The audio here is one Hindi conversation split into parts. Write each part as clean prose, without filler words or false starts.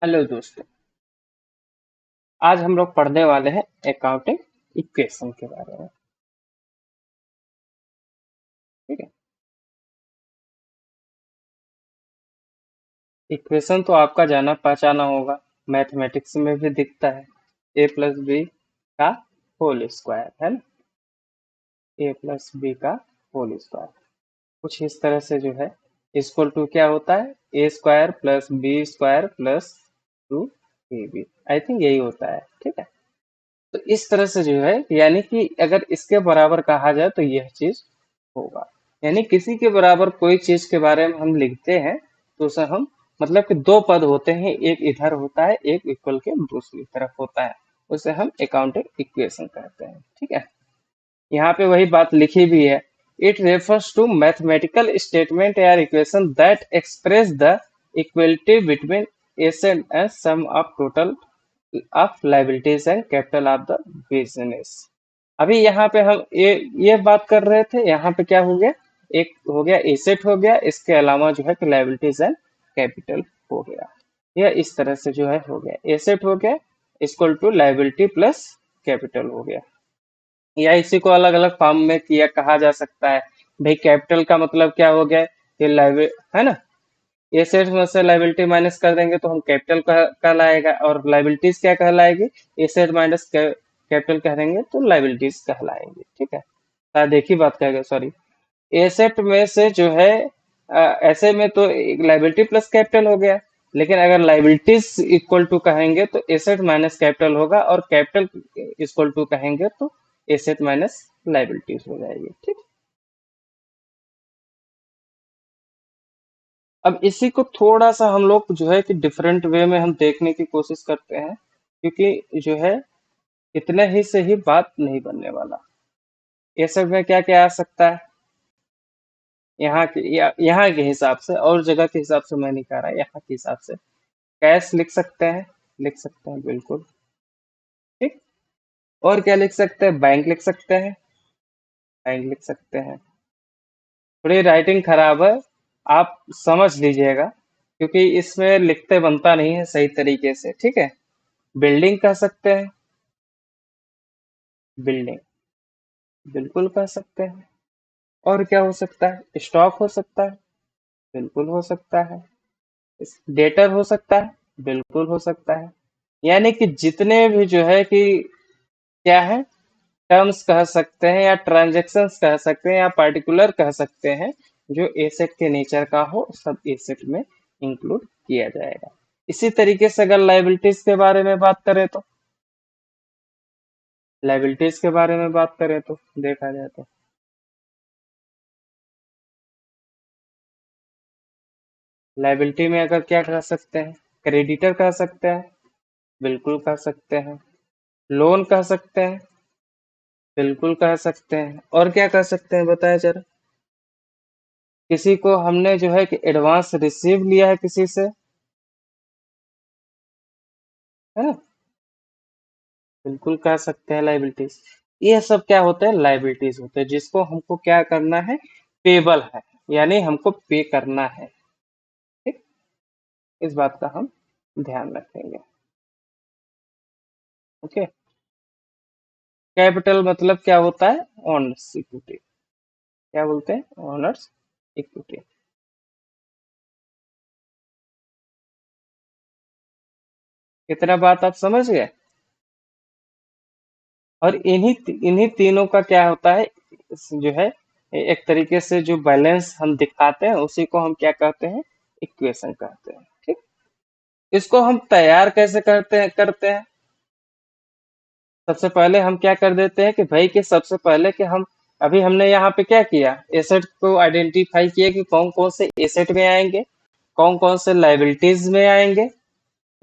हेलो दोस्तों। आज हम लोग पढ़ने वाले हैं अकाउंटिंग इक्वेशन के बारे में। ठीक है। इक्वेशन तो आपका जाना पहचाना होगा, मैथमेटिक्स में भी दिखता है। ए प्लस बी का होल स्क्वायर है ना। ए प्लस बी का होल स्क्वायर कुछ इस तरह से जो है इक्वल टू क्या होता है, a square plus b square plus two a b. I think यही होता है। ठीक है। तो इस तरह से जो है यानी कि अगर इसके बराबर कहा जाए तो यह चीज होगा। यानी किसी के बराबर कोई चीज के बारे में हम लिखते हैं तो उसे हम मतलब कि दो पद होते हैं, एक इधर होता है एक इक्वल के दूसरी तरफ होता है, उसे हम अकाउंटिंग इक्वेशन कहते हैं। ठीक है। यहाँ पे वही बात लिखी भी है। It refers to mathematical statement या equation that express the equality between asset and sum of total of liabilities and capital of the business. अभी यहाँ पे हम ये बात कर रहे थे, यहाँ पे क्या हो गया, एक हो गया एसेट हो गया, इसके अलावा जो है लाइबिलिटीज एंड कैपिटल हो गया। यह इस तरह से जो है हो गया, एसेट हो गया equal to liability plus capital हो गया। या इसी को अलग अलग फॉर्म में किया कहा जा सकता है। भाई कैपिटल का मतलब क्या हो गया, ये लाइबिल है ना। एसेट में से लाइबिलिटी माइनस कर देंगे तो हम कैपिटल कहलाएगा, और लाइबिलिटीज क्या कहलाएगी, एसेट माइनस कैपिटल कह देंगे तो लाइबिलिटीज कहलाएंगे। ठीक है। शायद एक ही बात कहेगा, सॉरी। एसेट में से जो है ऐसे में तो लाइबिलिटी प्लस कैपिटल हो गया, लेकिन अगर लाइबिलिटीज इक्वल टू कहेंगे तो एसेट माइनस कैपिटल होगा, और कैपिटल इक्वल टू कहेंगे तो एसेट माइनस लाइबिलिटीज हो जाएगी। ठीक। अब इसी को थोड़ा सा हम लोग जो है कि डिफरेंट वे में हम देखने की कोशिश करते हैं, क्योंकि जो है इतने ही से ही बात नहीं बनने वाला। ये सब में क्या क्या आ सकता है, यहाँ के हिसाब से और जगह के हिसाब से मैं नहीं कह रहा, यहाँ के हिसाब से कैश लिख सकते हैं, लिख सकते हैं बिल्कुल। ठीक। और क्या लिख सकते हैं, बैंक लिख सकते हैं, बैंक लिख सकते हैं। थोड़ी राइटिंग खराब है, आप समझ लीजिएगा, क्योंकि इसमें लिखते बनता नहीं है सही तरीके से। ठीक है। बिल्डिंग कह सकते हैं, बिल्डिंग बिल्कुल कह सकते हैं। और क्या हो सकता है, स्टॉक हो सकता है, बिल्कुल हो सकता है। डेटर हो सकता है, बिल्कुल हो सकता है। यानी कि जितने भी जो है कि क्या है, टर्म्स कह सकते हैं या ट्रांजैक्शंस कह सकते हैं या पार्टिकुलर कह सकते हैं, जो एसेट के नेचर का हो सब एसेट में इंक्लूड किया जाएगा। इसी तरीके से अगर लाइबिलिटीज के बारे में बात करें तो, लाइबिलिटीज के बारे में बात करें तो देखा जाए तो लाइबिलिटी में अगर क्या कह सकते हैं, क्रेडिटर कह सकते हैं, बिल्कुल कह सकते हैं। लोन कह सकते हैं, बिल्कुल कह सकते हैं। और क्या कह सकते हैं बताया जरा। किसी को हमने जो है कि एडवांस रिसीव लिया है किसी से, है ना, बिल्कुल कह सकते हैं लाइबिलिटीज। ये सब क्या होते हैं, लाइबिलिटीज होते हैं, जिसको हमको क्या करना है, पेबल है, यानी हमको पे करना है। ठीक। इस बात का हम ध्यान रखेंगे। ओके। कैपिटल मतलब क्या होता है, ओनर्स इक्विटी। क्या बोलते हैं, ओनर्स इक्विटी। कितना बात आप समझ गए। और इन्हीं इन्हीं तीनों का क्या होता है, जो है एक तरीके से जो बैलेंस हम दिखाते हैं उसी को हम क्या कहते हैं, इक्वेशन कहते हैं। ठीक। इसको हम तैयार कैसे करते हैं। सबसे पहले हम क्या कर देते हैं कि भाई कि सबसे पहले कि हम अभी हमने यहाँ पे क्या किया, एसेट को आइडेंटिफाई किया कि कौन कौन से एसेट में आएंगे, कौन कौन से लाइबिलिटीज में आएंगे,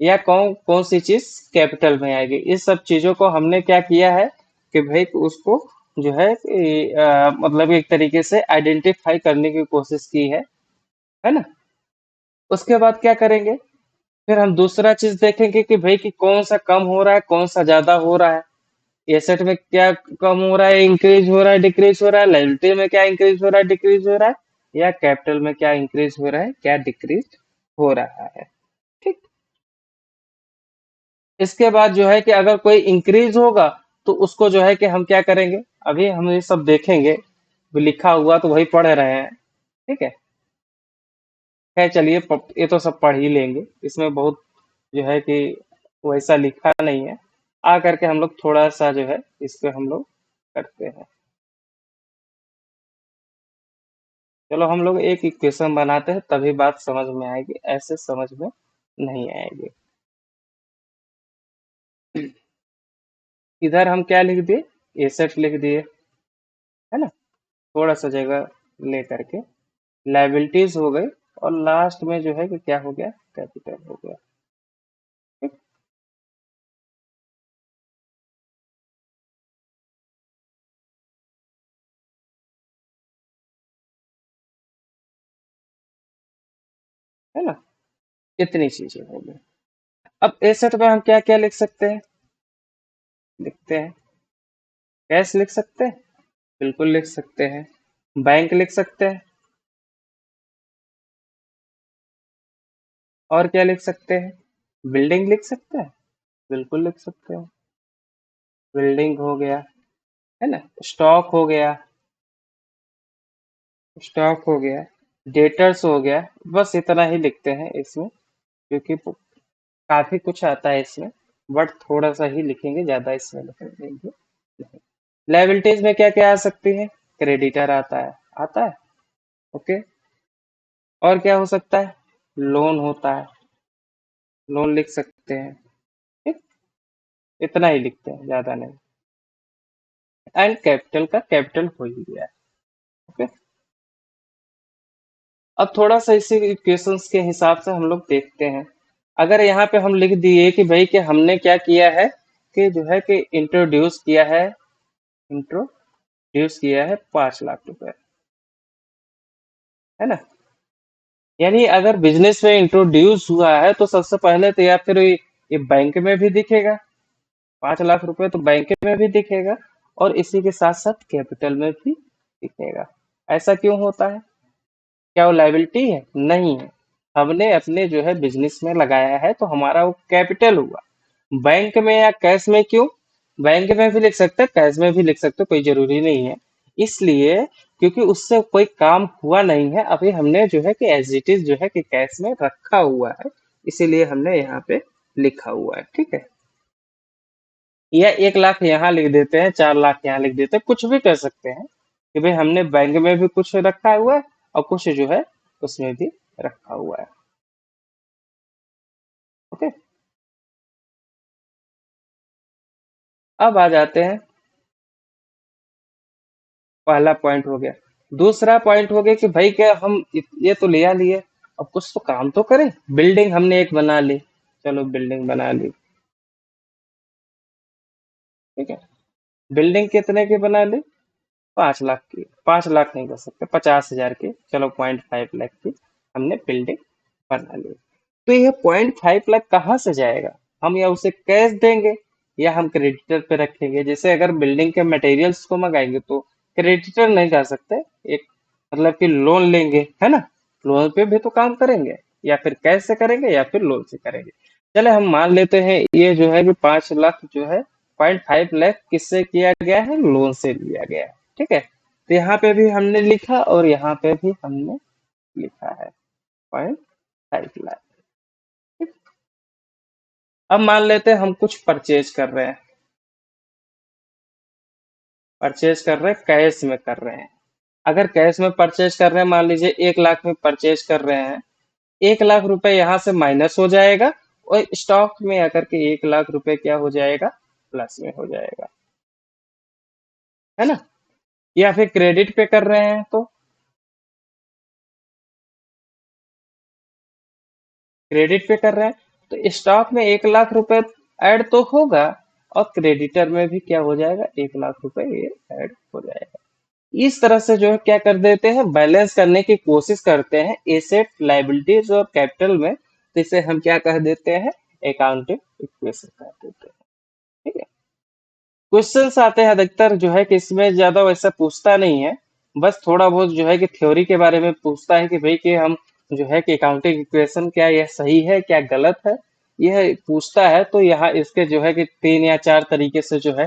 या कौन कौन सी चीज कैपिटल में आएगी। इस सब चीजों को हमने क्या किया है कि भाई उसको जो है कि, मतलब एक तरीके से आइडेंटिफाई करने की कोशिश की है ना। उसके बाद क्या करेंगे, फिर हम दूसरा चीज देखेंगे कि भाई कि कौन सा कम हो रहा है कौन सा ज्यादा हो रहा है। एसेट में क्या कम हो रहा है, इंक्रीज हो रहा है डिक्रीज हो रहा है, लाइबिलिटी में क्या इंक्रीज हो रहा है डिक्रीज हो रहा है, या कैपिटल में क्या इंक्रीज हो रहा है क्या डिक्रीज हो रहा है। ठीक। इसके बाद जो है कि अगर कोई इंक्रीज होगा तो उसको जो है कि हम क्या करेंगे, अभी हम ये सब देखेंगे, भी लिखा हुआ तो वही पढ़ रहे हैं, ठीक है। खैर चलिए, ये तो सब पढ़ ही लेंगे, इसमें बहुत जो है कि वैसा लिखा नहीं है। आ करके हम लोग थोड़ा सा जो है इस पे हम लोग करते हैं। चलो हम लोग एक इक्वेशन बनाते हैं, तभी बात समझ में आएगी, ऐसे समझ में नहीं आएगी। इधर हम क्या लिख दिए, एसेट लिख दिए, है ना, थोड़ा सा जगह ले करके लाइबिलिटीज हो गई, और लास्ट में जो है कि क्या हो गया, कैपिटल हो गया, ठीक है ना। इतनी चीजें हो गई। अब एसेट में हम क्या क्या लिख सकते हैं, लिखते हैं, कैश लिख सकते हैं, बिल्कुल लिख सकते हैं, बैंक लिख सकते हैं, और क्या लिख सकते हैं, बिल्डिंग लिख सकते हैं, बिल्कुल लिख सकते हैं, बिल्डिंग हो गया, है ना, स्टॉक हो गया, स्टॉक हो गया, डेटर्स हो गया। बस इतना ही लिखते हैं इसमें, क्योंकि काफी कुछ आता है इसमें, बट थोड़ा सा ही लिखेंगे, ज्यादा इसमें लिखेंगे नहीं। लाइबिलिटीज में क्या क्या आ सकती है, क्रेडिटर आता है, आता है, ओके। और क्या हो सकता है, लोन होता है, लोन लिख सकते हैं, ठीक, इतना ही लिखते हैं, ज्यादा नहीं। एंड कैपिटल का कैपिटल हो ही गया, ओके। अब थोड़ा सा इसी इक्वेशंस के हिसाब से हम लोग देखते हैं। अगर यहाँ पे हम लिख दिए कि भाई कि हमने क्या किया है, कि जो है कि इंट्रोड्यूस किया है 5 लाख रुपए, है ना। यानी अगर बिजनेस में इंट्रोड्यूस हुआ है तो सबसे पहले तो या फिर ये बैंक में भी दिखेगा, 5 लाख रुपए तो बैंक में भी दिखेगा, और इसी के साथ साथ कैपिटल में भी दिखेगा। ऐसा क्यों होता है, क्या वो लाइबिलिटी है, नहीं है। हमने अपने जो है बिजनेस में लगाया है तो हमारा वो कैपिटल हुआ। बैंक में या कैश में क्यों, बैंक में भी लिख सकते हैं, कैश में भी लिख सकते हो, कोई जरूरी नहीं है। इसलिए क्योंकि उससे कोई काम हुआ नहीं है, अभी हमने जो है कि एज इट इज जो है कि कैश में रखा हुआ है, इसीलिए हमने यहाँ पे लिखा हुआ है, ठीक है। या 1 लाख यहाँ लिख देते हैं, 4 लाख यहाँ लिख देते हैं, कुछ भी कर सकते हैं कि भाई हमने बैंक में भी कुछ रखा हुआ है और कुछ जो है उसमें भी रखा हुआ है, ओके। अब आ जाते हैं, पहला पॉइंट हो गया। दूसरा पॉइंट हो गया कि भाई क्या हम ये तो लिया लिए, अब कुछ तो काम तो करें। बिल्डिंग हमने एक बना ली, चलो बिल्डिंग बना ली, ठीक है। बिल्डिंग कितने की बना ली, 5 लाख की, 5 लाख नहीं कर सकते, 50,000 की, चलो 0.5 लाख की हमने बिल्डिंग बना ली। तो ये 0.5 लाख कहाँ से जाएगा, हम या उसे कैश देंगे या हम क्रेडिटर पे रखेंगे। जैसे अगर बिल्डिंग के मटेरियल्स को मंगाएंगे तो क्रेडिटर नहीं जा सकते, एक मतलब कि लोन लेंगे, है ना, लोन पे भी तो काम करेंगे, या फिर कैश से करेंगे या फिर लोन से करेंगे। चले हम मान लेते हैं ये जो है कि 5 लाख जो है, 0.5 लाख किससे किया गया है, लोन से लिया गया है, ठीक है। तो यहाँ पे भी हमने लिखा और यहाँ पे भी हमने लिखा है 0.5 लाख। अब मान लेते हैं हम कुछ परचेज कर रहे हैं, परचेज कर रहे हैं, कैश में कर रहे हैं। अगर कैश में परचेज कर रहे हैं, मान लीजिए 1 लाख में परचेज कर रहे हैं, 1 लाख रुपए यहाँ से माइनस हो जाएगा, और स्टॉक में आकर के 1 लाख रुपए क्या हो जाएगा, प्लस में हो जाएगा, है ना। या फिर क्रेडिट पे कर रहे हैं तो क्रेडिट पे कर रहे हैं तो स्टॉक में 1 लाख रुपए ऐड तो होगा, और क्रेडिटर में भी क्या हो जाएगा, 1 लाख रुपए ये ऐड हो जाएगा। इस तरह से जो है क्या कर देते हैं, बैलेंस करने की कोशिश करते हैं एसेट, लाइबिलिटीज और कैपिटल में, तो इसे हम क्या कह देते हैं, अकाउंटिंग इक्वेशन कह देते हैं, ठीक है। क्वेश्चंस आते हैं अधिकतर जो है कि इसमें ज्यादा वैसा पूछता नहीं है, बस थोड़ा बहुत जो है कि थ्योरी के बारे में पूछता है कि भाई कि हम जो है कि अकाउंटिंग इक्वेशन क्या यह सही है क्या गलत है, यह पूछता है तो यहाँ इसके जो है कि 3 या 4 तरीके से जो है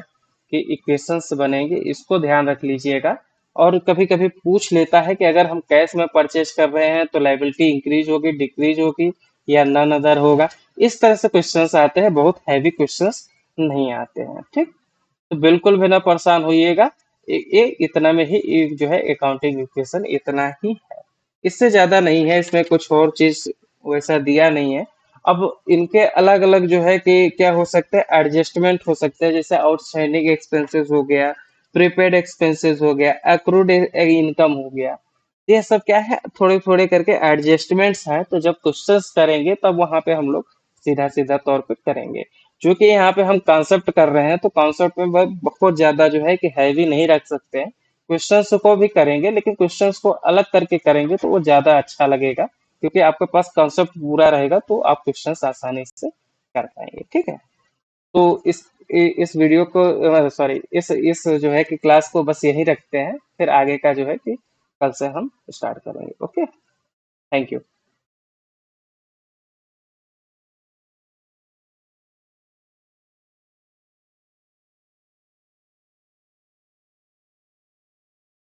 कि इक्वेशंस बनेंगे, इसको ध्यान रख लीजिएगा। और कभी कभी पूछ लेता है कि अगर हम कैश में परचेज कर रहे हैं तो लाइबिलिटी इंक्रीज होगी, डिक्रीज होगी, या नन अदर होगा। इस तरह से क्वेश्चंस आते हैं, बहुत हैवी क्वेश्चंस नहीं आते हैं। ठीक, तो बिल्कुल भी ना परेशान होइएगा। ये इतना में ही ये जो है अकाउंटिंग इक्वेशन इतना ही है, इससे ज्यादा नहीं है, इसमें कुछ और चीज वैसा दिया नहीं है। अब इनके अलग अलग जो है कि क्या हो सकते हैं, एडजस्टमेंट हो सकते हैं, जैसे आउटस्टैंडिंग एक्सपेंसेस हो गया, प्रीपेड एक्सपेंसेस हो गया, एक्रूड इनकम हो गया। ये सब क्या है, थोड़े थोड़े करके एडजस्टमेंट्स हैं, तो जब क्वेश्चंस करेंगे तब वहां पे हम लोग सीधा सीधा तौर पे करेंगे। क्योंकि यहाँ पे हम कॉन्सेप्ट कर रहे हैं तो कॉन्सेप्ट में बहुत बहुत ज्यादा जो है कि हैवी नहीं रख सकते हैं। क्वेश्चंस को भी करेंगे लेकिन क्वेश्चंस को अलग करके करेंगे तो वो ज्यादा अच्छा लगेगा, क्योंकि आपके पास कॉन्सेप्ट पूरा रहेगा तो आप क्वेश्चंस आसानी से कर पाएंगे। ठीक है, तो इस वीडियो को, सॉरी, इस जो है कि क्लास को बस यही रखते हैं, फिर आगे का जो है कि कल से हम स्टार्ट करेंगे। Okay, thank you.